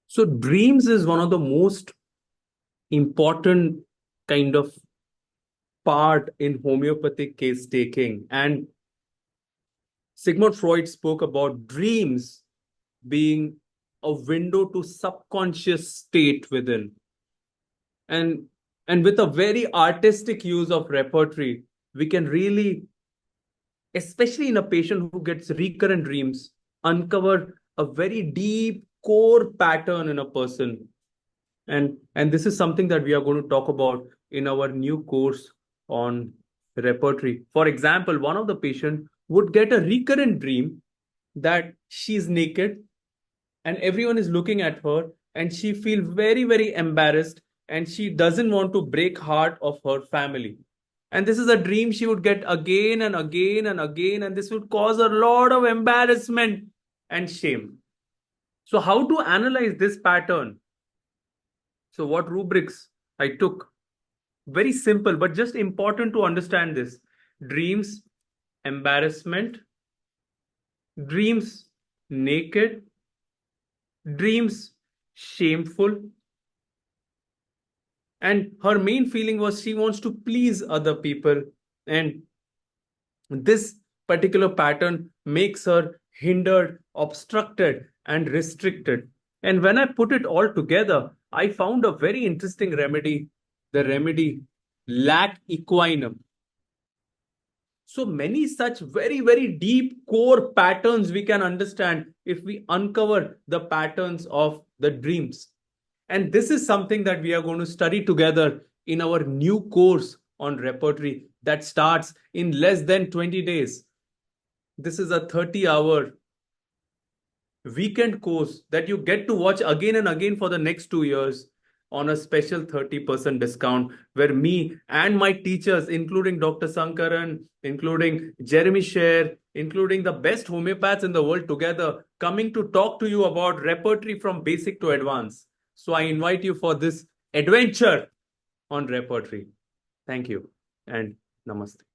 So dreams is one of the most important kind of part in homeopathic case taking. And Sigmund Freud spoke about dreams being a window to subconscious state within. And and with a very artistic use of repertory, we can really, especially in a patient who gets recurrent dreams, uncover a very deep core pattern in a person. And this is something that we are going to talk about in our new course on repertory. For example, one of the patient would get a recurrent dream that she's naked and everyone is looking at her, and she feel very embarrassed, and she doesn't want to break heart of her family. And this is a dream she would get again and again and again, and this would cause a lot of embarrassment and shame. So how to analyze this pattern? So what rubrics I took? Very simple, but just important to understand this. Dreams, embarrassment, dreams, naked, dreams, shameful. And her main feeling was she wants to please other people. And this particular pattern makes her hindered, obstructed, and restricted. And when I put it all together, I found a very interesting remedy, the remedy lac equinum. So many such very deep core patterns we can understand if we uncover the patterns of the dreams. And this is something that we are going to study together in our new course on repertory that starts in less than 20 days. This is a 30-hour weekend course that you get to watch again and again for the next 2 years on a special 30% discount, where me and my teachers, including Dr. Sankaran, including Jeremy Sher, including the best homeopaths in the world together, coming to talk to you about repertory from basic to advanced. So I invite you for this adventure on repertory. Thank you and namaste.